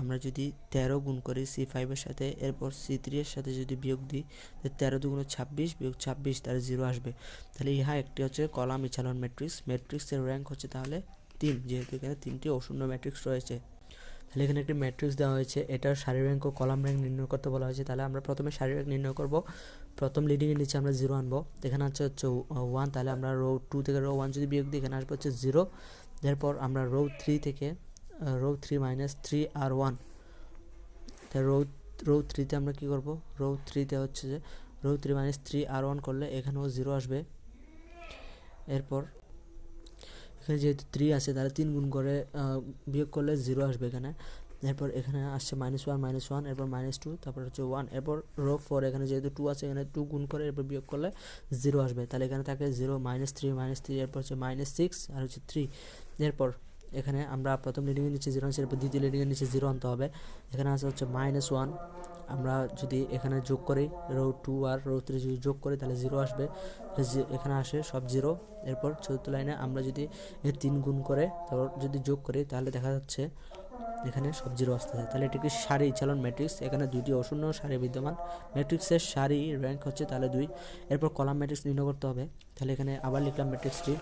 আমরা যদি 13 গুণ করি C5 এর সাথে, এরপর C3 এর সাথে যদি বিয়োগ দিই, 13 দুগুণ 26 বিয়োগ 26, তাহলে 0 আসবে। তাহলে ইহা একটি হচ্ছে কলাম ইচ্ছালন ম্যাট্রিক্সের র্যাঙ্ক হচ্ছে তাহলে 3, যেহেতু এখানে 3টি অশূন্য ম্যাট্রিক্স রয়েছে। তাহলে এখানে একটি ম্যাট্রিক্স দেওয়া হয়েছে, এটার সারি র্যাঙ্ক ও কলাম র্যাঙ্ক নির্ণয় করতে বলা হয়েছে। তাহলে আমরা প্রথমে সারি র্যাঙ্ক নির্ণয় করব, প্রথম লিডিংয়ের নিচে আমরা 0 আনবো, এখানে হচ্ছে 1, তাহলে আমরা রো 2 থেকে রো 1 যদি বিয়োগ দিই এখানে আসবে হচ্ছে 0। এরপর আমরা রো 3 থেকে রো 3 -3 আর 1, তাহলে রো 3-তে আমরা কী করব, রো 3-তে হচ্ছে যে রো 3 -3 আর 1 করলে এখানেও 0 আসবে। এরপর এখানে যেহেতু 3 আছে তাহলে 3 গুণ করে বিয়োগ করলে 0 আসবে এখানে। এরপর এখানে আসছে -1, এরপর -2, তারপর হচ্ছে 1, এরপর রো 4 এখানে যেহেতু 2 আছে এখানে 2 গুণ করে এরপর বিয়োগ করলে 0 আসবে, তাহলে এখানে থাকে 0 -3, এরপর হচ্ছে -6 আর হচ্ছে 3। এরপর এখানে আমরা প্রথম লিডিংয়ের নিচে 0 আনছি, এরপর দ্বিতীয় লিডিংয়ের নিচে 0 আনতে হবে, এখানে আছে হচ্ছে -1, আমরা যদি এখানে যোগ করি রো 2 আর রো 3 যদি যোগ করি তাহলে 0 আসবে, এখানে আসে সব 0। এরপর চতুর্থ লাইনে আমরা যদি 3 গুণ করে তারপর যদি যোগ করি তাহলে দেখা যাচ্ছে এখানে সব 0 আসতেছে। তাহলে এটি একটি সারি ইচ্ছালন ম্যাট্রিক্স, এখানে দুইটি অশূন্য সারি বিদ্যমান, ম্যাট্রিক্সের সারি র্যাঙ্ক হচ্ছে তাহলে 2। এরপর কলাম ম্যাট্রিক্স নির্ণয় করতে হবে, তাহলে এখানে আবার লিখলাম ম্যাট্রিক্সটি।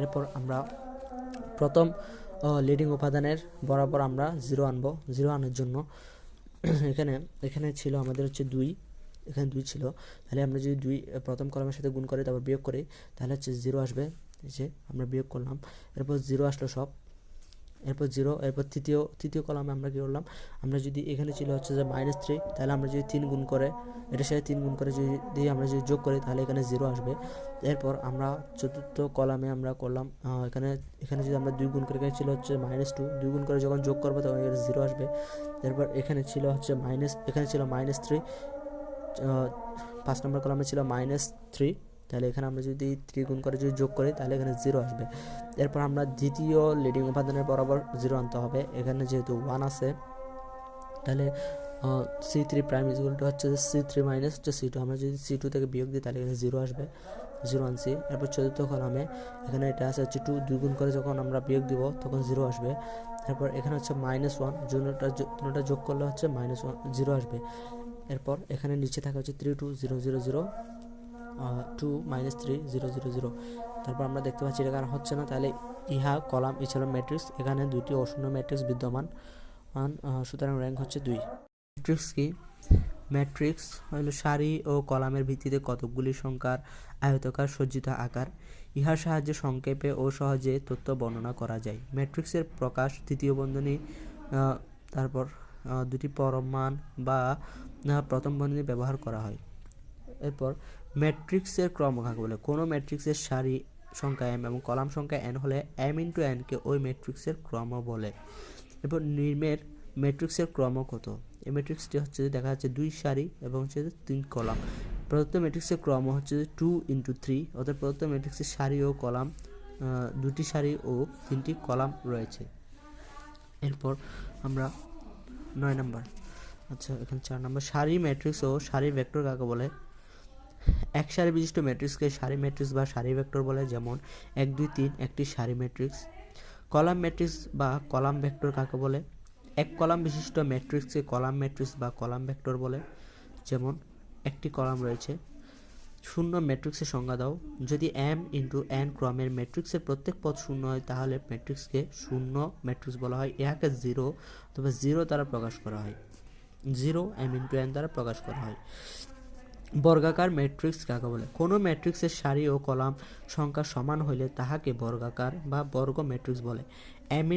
এরপর আমরা প্রথম লিডিং উপাদানের বরাবর আমরা 0 আনবো, 0 আনার জন্য এখানে ছিল আমাদের হচ্ছে 2, এখানে 2 ছিল, তাহলে আমরা যদি 2 প্রথম কলামের সাথে গুণ করি তারপর বিয়োগ করি তাহলে হচ্ছে 0 আসবে, যে আমরা বিয়োগ করলাম, এরপর 0 আসলো সব, এরপর 0। এরপর তৃতীয় কলামে আমরা কী করলাম, আমরা যদি এখানে ছিল হচ্ছে যে -3, তাহলে আমরা যদি 3 গুণ করে এটার সাথে 3 গুণ করে যদি আমরা যদি যোগ করি তাহলে এখানে 0 আসবে। এরপর আমরা চতুর্থ কলামে আমরা করলাম, এখানে যদি আমরা 2 গুণ করে, এখানে ছিল হচ্ছে -2, 2 গুণ করে যখন যোগ করবো তখন এখানে 0 আসবে। এরপর এখানে ছিল হচ্ছে এখানে ছিল -3, 5 নম্বর কলামে ছিল -3, তাহলে এখানে আমরা যদি 3 গুণ করে যদি যোগ করি তাহলে এখানে 0 আসবে। এরপর আমরা দ্বিতীয় লিডিং উপাদানের বরাবর 0 আনতে হবে, এখানে যেহেতু 1 আছে তাহলে C3 প্রাইম ইকুয়াল টু হচ্ছে C3 মাইনাস হচ্ছে C2, আমরা যদি C2 থেকে বিয়োগ দিই তাহলে এখানে 0 আসবে, 0 আনছি। এরপর চতুর্থ কলামে এখানে এটা আছে হচ্ছে 2 গুণ করে যখন আমরা বিয়োগ দিব তখন 0 আসবে। এরপর এখানে হচ্ছে -1, দুটোটা যোগ করলে হচ্ছে -1 0 আসবে। এরপর এখানে নিচে থাকা হচ্ছে 3 2 0 0 0 2 -3 0 0 0। তারপর আমরা দেখতে পাচ্ছি এটা কারণ হচ্ছে না, তাহলে ইহা কলাম এছাড়া ম্যাট্রিক্স, এখানে দুটি অশূন্য ম্যাট্রিক্স বিদ্যমান, সুতরাং র্যাঙ্ক হচ্ছে 2। ম্যাট্রিক্স কি? ম্যাট্রিক্স হলো সারি ও কলামের ভিত্তিতে কতকগুলি সংখ্যার আয়তাকার সজ্জিত আকার। ইহার সাহায্যে সংক্ষেপে ও সহজে তথ্য বর্ণনা করা যায়। ম্যাট্রিক্সের প্রকাশ তৃতীয় বন্ধনী, তারপর দুটি পরমাণ বা প্রথম বন্ধনী ব্যবহার করা হয়। এরপর ম্যাট্রিক্সের ক্রম কাকে বলে? কোনো ম্যাট্রিক্সের সারি সংখ্যা m এবং কলাম সংখ্যা n হলে m × n কে ওই ম্যাট্রিক্সের ক্রম বলে। এরপর নিম্নের ম্যাট্রিক্সের ক্রম কত? এই ম্যাট্রিক্সটি হচ্ছে দেখা যাচ্ছে 2 সারি এবং হচ্ছে 3 কলাম। প্রদত্ত ম্যাট্রিক্সের ক্রম হচ্ছে 2 × 3, অর্থাৎ প্রদত্ত ম্যাট্রিক্সের সারি ও কলাম, দুটি সারি ও 3টি কলাম রয়েছে। এরপর আমরা 9 নম্বর, আচ্ছা এখানে 4 নম্বর, সারি ম্যাট্রিক্স ও সারি ভেক্টর কাকে বলে? এক সারি বিশিষ্ট ম্যাট্রিক্সকে সারি ম্যাট্রিক্স বা সারি ভেক্টর বলে, যেমন 1 2 3 একটি সারি ম্যাট্রিক্স। কলাম ম্যাট্রিক্স বা কলাম ভেক্টর কাকে বলে? এক কলাম বিশিষ্ট ম্যাট্রিক্সকে কলাম ম্যাট্রিক্স বা কলাম ভেক্টর বলে, যেমন একটি কলাম রয়েছে। শূন্য ম্যাট্রিক্সের সংজ্ঞা দাও। যদি m × n ক্রমের ম্যাট্রিক্সের প্রত্যেক পদ শূন্য হয় তাহলে ম্যাট্রিক্সকে শূন্য ম্যাট্রিক্স বলা হয়। ইহাকে 0 অথবা 0 দ্বারা প্রকাশ করা হয়। 0 m × n দ্বারা প্রকাশ করা হয়। বর্গাকার ম্যাট্রিক্স কাকে বলে? কোনো ম্যাট্রিক্সের সারি ও কলাম সংখ্যা সমান হইলে তাহাকে বর্গাকার বা বর্গ ম্যাট্রিক্স বলে। m ×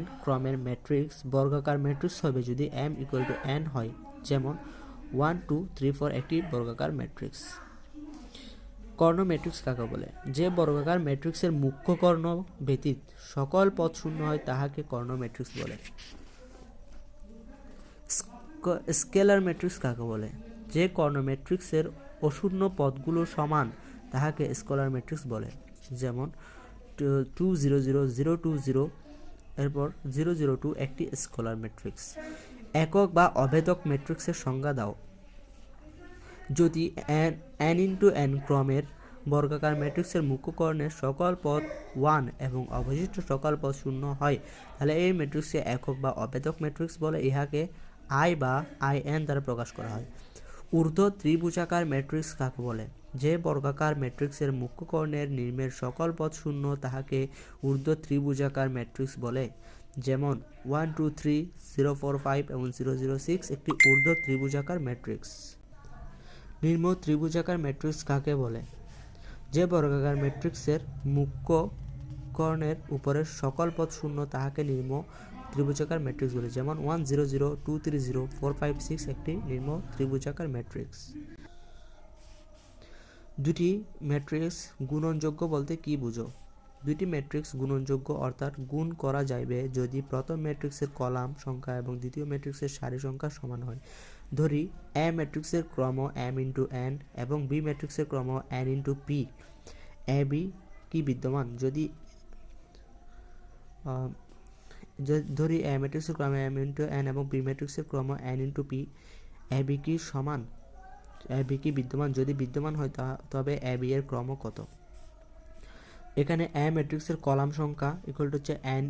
n ক্রমের ম্যাট্রিক্স বর্গাকার ম্যাট্রিক্স হবে যদি m = n হয়, যেমন 1 2 3 4 একটি বর্গাকার ম্যাট্রিক্স। কর্ণ ম্যাট্রিক্স কাকে বলে? যে বর্গাকার ম্যাট্রিক্সের মুখ্য কর্ণ ব্যতীত সকল পদ শূন্য হয় তাহাকে কর্ণ ম্যাট্রিক্স বলে। স্কেলার ম্যাট্রিক্স কাকে বলে? যে কর্ণ ম্যাট্রিক্সের অশূন্য পদগুলো সমান তাহাকে স্কেলার ম্যাট্রিক্স বলে, যেমন 2 0 0 0 2 0, এরপর 0 0 2 একটি স্কেলার ম্যাট্রিক্স। একক বা অভেদক ম্যাট্রিক্সের সংজ্ঞা দাও। যদি n × n ক্রমের বর্গাকার ম্যাট্রিক্সের মুখ্য কর্ণের সকল পদ 1 এবং অবশিষ্ট সকল পদ 0 হয় তাহলে এই ম্যাট্রিক্সকে একক বা অভেদক ম্যাট্রিক্স বলে। ইহাকে i বা in দ্বারা প্রকাশ করা হয়। ঊর্ধ্ব ত্রিভুজাকার ম্যাট্রিক্স কাকে বলে? যে বর্গাকার ম্যাট্রিক্সের মুখ্য কর্ণের নিম্নের সকল পদ শূন্য তাহাকে ঊর্ধ্ব ত্রিভুজাকার ম্যাট্রিক্স বলে, যেমন 1 2 3 0 4 5 এবং 0 0 6 একটি ঊর্ধ্ব ত্রিভুজাকার ম্যাট্রিক্স। নিম্ন ত্রিভুজাকার ম্যাট্রিক্স কাকে বলে? যে বর্গাকার ম্যাট্রিক্সের মুখ্য কর্ণের উপরের সকল পদ শূন্য তাহাকে নিম্ন ত্রিভুজাকার ম্যাট্রিক্স বলে, যেমন 1 0 0 2 3 0 4 5 6 একটি নিম্ন ত্রিভুজাকার ম্যাট্রিক্স। দুটি ম্যাট্রিক্স গুণনযোগ্য বলতে কি বুঝো? দুটি ম্যাট্রিক্স গুণনযোগ্য অর্থাৎ গুণ করা যাইবে যদি প্রথম ম্যাট্রিক্সের কলাম সংখ্যা এবং দ্বিতীয় ম্যাট্রিক্সের সারি সংখ্যা সমান হয়। ধরি a ম্যাট্রিক্সের ক্রম m × n এবং b ম্যাট্রিক্সের ক্রম n × p। a b কি বিদ্যমান? যদি ধরি a ম্যাট্রিক্সের ক্রম m × n এবং b ম্যাট্রিক্সের ক্রম n × p, a b কি সমান? a b কি বিদ্যমান? যদি বিদ্যমান হয় তবে a b এর ক্রম কত? এখানে a ম্যাট্রিক্সের কলাম সংখ্যা হচ্ছে n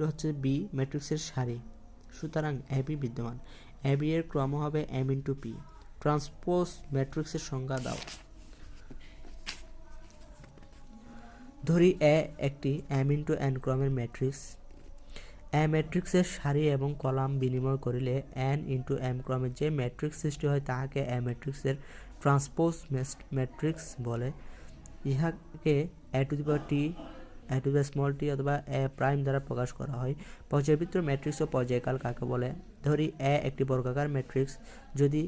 হচ্ছে b ম্যাট্রিক্সের সারি, সুতরাং a b বিদ্যমান। a b এর ক্রম হবে m × p। ট্রান্সপোজ ম্যাট্রিক্সের সংজ্ঞা দাও। ধরি a একটি m × n ক্রমের ম্যাট্রিক্স। a ম্যাট্রিক্সের সারি এবং কলাম বিনিময় করিলে n × m ক্রমের যে ম্যাট্রিক্স সৃষ্টি হয় তাহাকে a ম্যাট্রিক্সের ট্রান্সপোজ ম্যাট্রিক্স বলে। ইহাকে a to the power t, a to the small t অথবা a প্রাইম দ্বারা প্রকাশ করা হয়। পর্যায়বৃত্ত ম্যাট্রিক্স ও পর্যায়কাল কাকে বলে? ধরি a একটি বর্গাকার ম্যাট্রিক্স। যদি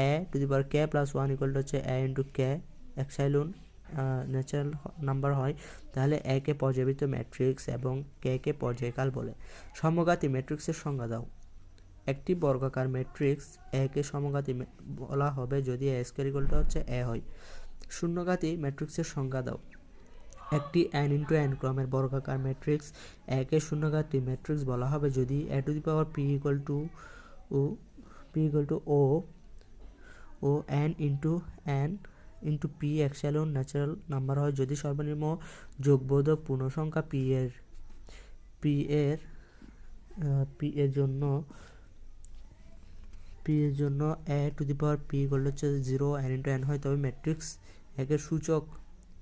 a to the power k + 1 হচ্ছে a × k epsilon natural number হয় তাহলে a কে পর্যায়বৃত্ত ম্যাট্রিক্স এবং k কে পর্যায়কাল বলে। সমঘাতী ম্যাট্রিক্সের সংজ্ঞা দাও। একটি বর্গাকার ম্যাট্রিক্স a কে সমঘাতী বলা হবে যদি a² হচ্ছে a হয়। শূন্যঘাতী ম্যাট্রিক্সের সংজ্ঞা দাও। একটি n × n ক্রমের বর্গাকার ম্যাট্রিক্স a কে শূন্যঘাতী ম্যাট্রিক্স বলা হবে যদি a to the power p = o ও n × p epsilon natural number হয়। যদি সর্বনিম্ন যোগবোধক পূর্ণসংখ্যা p এর জন্য পি এর জন্য এ টু দি পাওয়ার পি করলে হচ্ছে 0 n ইন্টু n হয়, তবে ম্যাট্রিক্স একের সূচক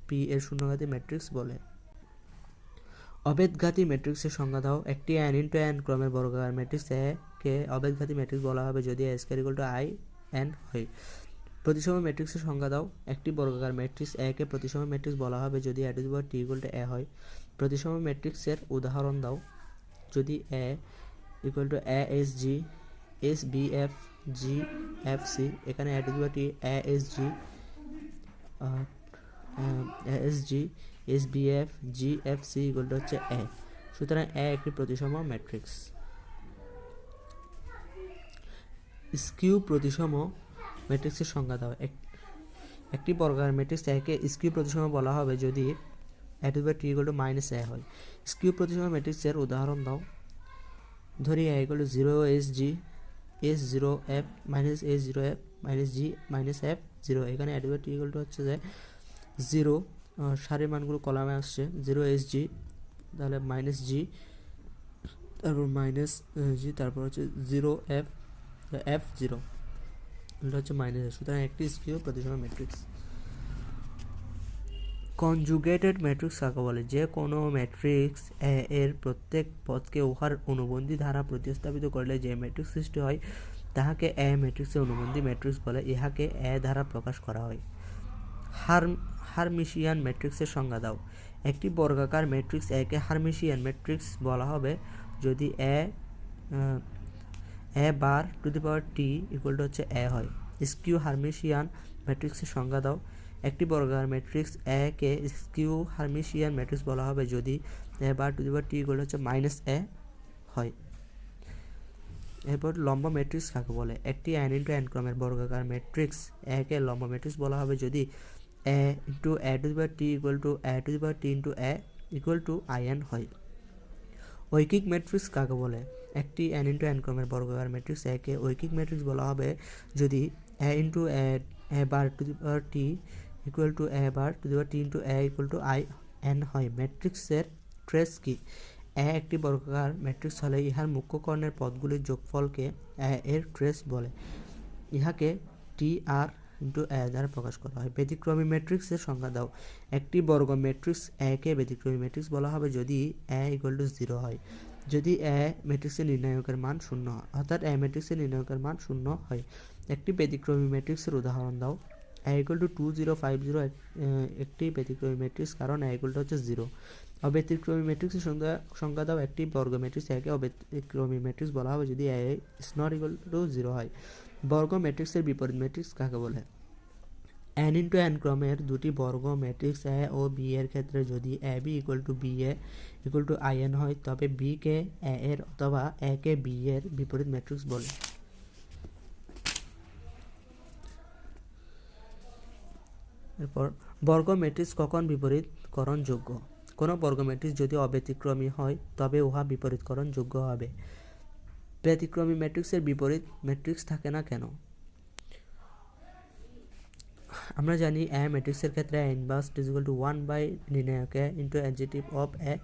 পি এর শূন্যঘাতী ম্যাট্রিক্স বলে। অবেদঘাতী ম্যাট্রিক্সের সংজ্ঞা দাও। একটি n ইন্টু n ক্রমের বর্গাকার ম্যাট্রিক্স এ কে অবেদঘাতী ম্যাট্রিক্স বলা হবে যদি a square equal to i n হয়। প্রতিসম ম্যাট্রিক্সের সংজ্ঞা দাও। একটি বর্গাকার ম্যাট্রিক্স এ কে প্রতিসম ম্যাট্রিক্স বলা হবে যদি a to the power t equal to a হয়। প্রতিসম ম্যাট্রিক্সের উদাহরণ দাও। যদি a equal to a s g s b f g f c, এখানে a to the power t a s g a s g s b f g f c equal to হচ্ছে a, সুতরাং a একটি প্রতিসম matrix. Skew প্রতিসম ম্যাট্রিক্সের সংজ্ঞা দাও। একটি বর্গাকার ম্যাট্রিক্স a কে স্কিউ প্রতিসম বলা হবে যদি a to the power t equal to minus a হয়। স্কিউ প্রতিসম ম্যাট্রিক্সের উদাহরণ দাও। ধরি a equal to 0 s g s 0 f minus s 0 f minus g minus f 0, এখানে a to the power t equal to হচ্ছে যে 0, সারির মানগুলো কলামে আসছে 0 s g, তাহলে মাইনাস g, তারপর মাইনাস g, তারপর হচ্ছে 0 f f 0, এটা হচ্ছে মাইনাস, সুতরাং একটি স্কিউ প্রতিসম ম্যাট্রিক্স। কনজুগেটেড ম্যাট্রিক্স কাকে বলে? যে কোনো ম্যাট্রিক্স এ এর প্রত্যেক পদকে উহার অনুবন্ধী দ্বারা প্রতিস্থাপিত করলে যে ম্যাট্রিক্স সৃষ্টি হয় তাহাকে এ ম্যাট্রিক্সের অনুবন্ধী ম্যাট্রিক্স বলে। ইহাকে এ দ্বারা প্রকাশ করা হয়। হারমিশিয়ান ম্যাট্রিক্সের সংজ্ঞা দাও। একটি বর্গাকার ম্যাট্রিক্স এ কে হারমিশিয়ান ম্যাট্রিক্স বলা হবে যদি A bar to the power T equal to হচ্ছে এ হয়। স্কিউ হারমিশিয়ান ম্যাট্রিক্সের সংজ্ঞা দাও। একটি বর্গাকার ম্যাট্রিক্স এ কে স্কিউ হারমিশিয়ান ম্যাট্রিক্স বলা হবে যদি A bar to the power T equal হচ্ছে মাইনাস এ হয়। এরপর লম্ব ম্যাট্রিক্স কাকে বলে? একটি n ইন্টু n ক্রমের বর্গাকার ম্যাট্রিক্স এ কে লম্ব ম্যাট্রিক্স বলা হবে যদি a into a to the power t equal to a to the power t into a equal to in হয়। ঐকিক ম্যাট্রিক্স কাকে বলে? একটি n ইন্টু n ক্রমের বর্গাকার ম্যাট্রিক্স এ কে ঐকিক ম্যাট্রিক্স বলা হবে যদি a into a bar to the power t equal to a bar to the power t into a equal to in হয়। ম্যাট্রিক্সের ট্রেস কি? এ একটি বর্গাকার ম্যাট্রিক্স হলে ইহার মুখ্য কর্ণের পদগুলির যোগফলকে এ এর ট্রেস বলে। ইহাকে টি আর ইন্টু এ দ্বারা প্রকাশ করা হয়। ব্যতিক্রমী ম্যাট্রিক্সের সংজ্ঞা দাও। একটি বর্গ ম্যাট্রিক্স এ কে ব্যতিক্রমী ম্যাট্রিক্স বলা হবে যদি এ ইকুয়াল টু 0 হয়, যদি এ ম্যাট্রিক্সের নির্ণায়কের মান 0 হয়, অর্থাৎ এ ম্যাট্রিক্সের নির্ণায়কের মান 0 হয়। একটি ব্যতিক্রমী ম্যাট্রিক্সের উদাহরণ দাও। এ ইকুয়াল টু 2 0 5 0 একটি ব্যতিক্রমী ম্যাট্রিক্স কারণ এ ইকুয়াল টু হচ্ছে 0। অব্যতিক্রমী ম্যাট্রিক্সের সংজ্ঞা দাও। একটি বর্গ ম্যাট্রিক্স একে অব্যতিক্রমী ম্যাট্রিক্স বলা হবে যদি এ ইজ নট ইকুয়াল টু 0 হয়। বর্গ ম্যাট্রিক্সের বিপরীত ম্যাট্রিক্স কাকে বলে? n ইন্টু n ক্রমের দুটি বর্গ ম্যাট্রিক্স এ ও বি এর ক্ষেত্রে যদি A B equal to B A equal to in হয় তবে বি কে এ এর অথবা এ কে বি এর বিপরীত ম্যাট্রিক্স বলে। এরপর বর্গ ম্যাট্রিক্স কখন বিপরীতকরণযোগ্য? কোনো বর্গ ম্যাট্রিক্স যদি অব্যতিক্রমী হয় তবে উহা বিপরীতকরণযোগ্য হবে। ব্যতিক্রমী ম্যাট্রিক্সের বিপরীত ম্যাট্রিক্স থাকে না কেন? আমরা জানি এ ম্যাট্রিক্সের ক্ষেত্রে A inverse is equal to 1 by নির্ণায়ক A into adjective of A.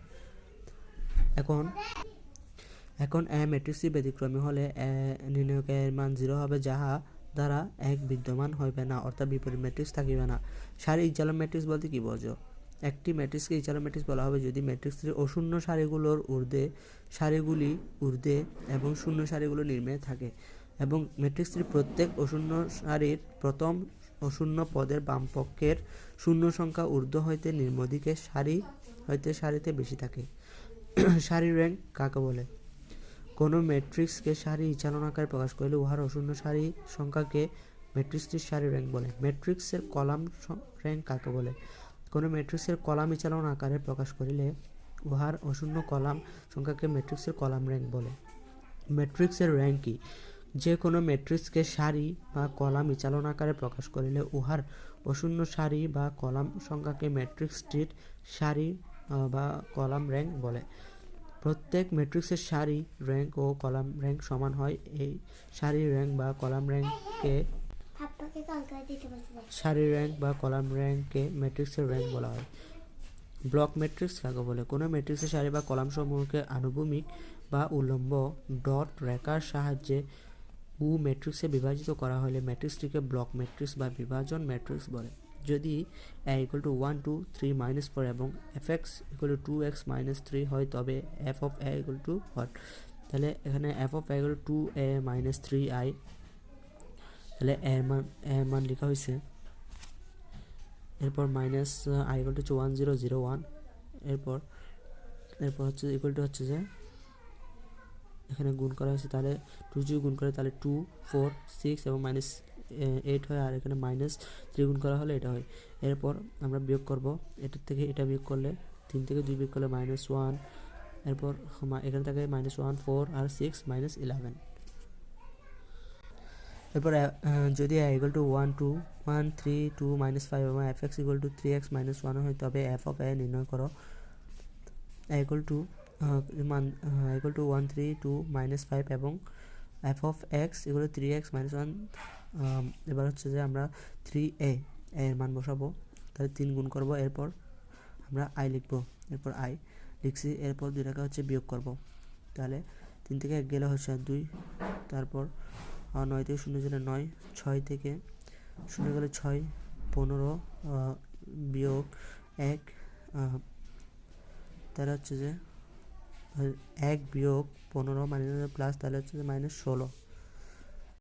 এখন এ ম্যাট্রিক্সটি ব্যতিক্রমী হলে এ নির্ণায়ক এর মান 0 হবে, যাহা দ্বারা এক বিদ্যমান হইবে না, অর্থাৎ বিপরীত ম্যাট্রিক্স থাকিবে না। সারি ইকচালন ম্যাট্রিক্স বলতে কি বোঝো? একটি ম্যাট্রিক্সকে ইকচালন ম্যাট্রিক্স বলা হবে যদি ম্যাট্রিক্সটির অশূন্য সারিগুলি ঊর্ধ্বে এবং শূন্য সারিগুলো নিম্নে থাকে এবং ম্যাট্রিক্সটির প্রত্যেক অশূন্য সারির প্রথম অশূন্য পদের বামপক্ষের শূন্য সংখ্যা ঊর্ধ্ব হইতে নিম্ন দিকে সারি হইতে সারিতে বেশি থাকে। সারি র্যাঙ্ক কাকে বলে? কোনো ম্যাট্রিক্সকে সারি ইকচালন আকারে প্রকাশ করলে উহার অশূন্য সারি সংখ্যাকে ম্যাট্রিক্সটির সারি র্যাঙ্ক বলে। ম্যাট্রিক্সের কলাম র্যাঙ্ক কাকে বলে? কোনো ম্যাট্রিক্সের কলাম ইকচালন আকারে প্রকাশ করিলে উহার অশূন্য কলাম সংখ্যাকে ম্যাট্রিক্সের কলাম র্যাঙ্ক বলে। ম্যাট্রিক্সের র্যাঙ্ক কি? যে কোনো ম্যাট্রিক্সকে সারি বা কলাম ইকচালন আকারে প্রকাশ করিলে উহার অশূন্য সারি বা কলাম সংখ্যাকে ম্যাট্রিক্সটির সারি বা কলাম র্যাঙ্ক বলে। প্রত্যেক ম্যাট্রিক্সের সারি র্যাঙ্ক ও কলাম র্যাঙ্ক সমান হয়। এই সারি র্যাঙ্ক বা কলাম র্যাঙ্ককে ম্যাট্রিক্সের র্যাঙ্ক বলা হয়। ব্লক ম্যাট্রিক্স কাকে বলে? কোনো ম্যাট্রিক্সের সারি বা কলাম সমূহকে আনুভূমিক বা উল্লম্ব ডট রেখার সাহায্যে ম্যাট্রিক্সে বিভাজিত করা হলে ম্যাট্রিক্সটিকে ব্লক ম্যাট্রিক্স বা বিভাজন ম্যাট্রিক্স বলে। যদি a = 1 2 3 -4 এবং fx = 2x - 3 হয় তবে f of a = what? তাহলে এখানে f of a = 2a - 3i, তাহলে এর মান লেখা হয়েছে। এরপর মাইনাস i = 1 0 0 1, এরপর হচ্ছে ইকুয়াল টু হচ্ছে যে এখানে গুণ করা হয়েছে, তাহলে 2 যদি গুণ করে তাহলে 2 4 6 এবং -8 হয়, আর এখানে -3 গুণ করা হলে এটা হয়। এরপর আমরা বিয়োগ করব, এটার থেকে এটা বিয়োগ করলে 3 থেকে 2 বিয়োগ করলে -1, এরপর এখানে থাকে -1 4 আর 6 -11। এরপর যদি a = 1 2 1 3 2 -5 এবং fx = 3x - 1 হয় তবে f of a নির্ণয় করো। a = 1 3 2 -5 এবং f of x = 3x - 1। এবার হচ্ছে যে আমরা 3a এর মান বসাবো, তাহলে 3 গুণ করব, এরপর আমরা i লিখব, এরপর i লিখছি, এরপর 2 টাকা হচ্ছে বিয়োগ করব, তাহলে 3 থেকে 1 গেলে হচ্ছে 2, তারপর 9 থেকে 0 গেলে 9, 6 থেকে 0 গেলে 6, 15 বিয়োগ 1, তাহলে হচ্ছে যে 1 বিয়োগ 15 প্লাস, তাহলে হচ্ছে যে -16।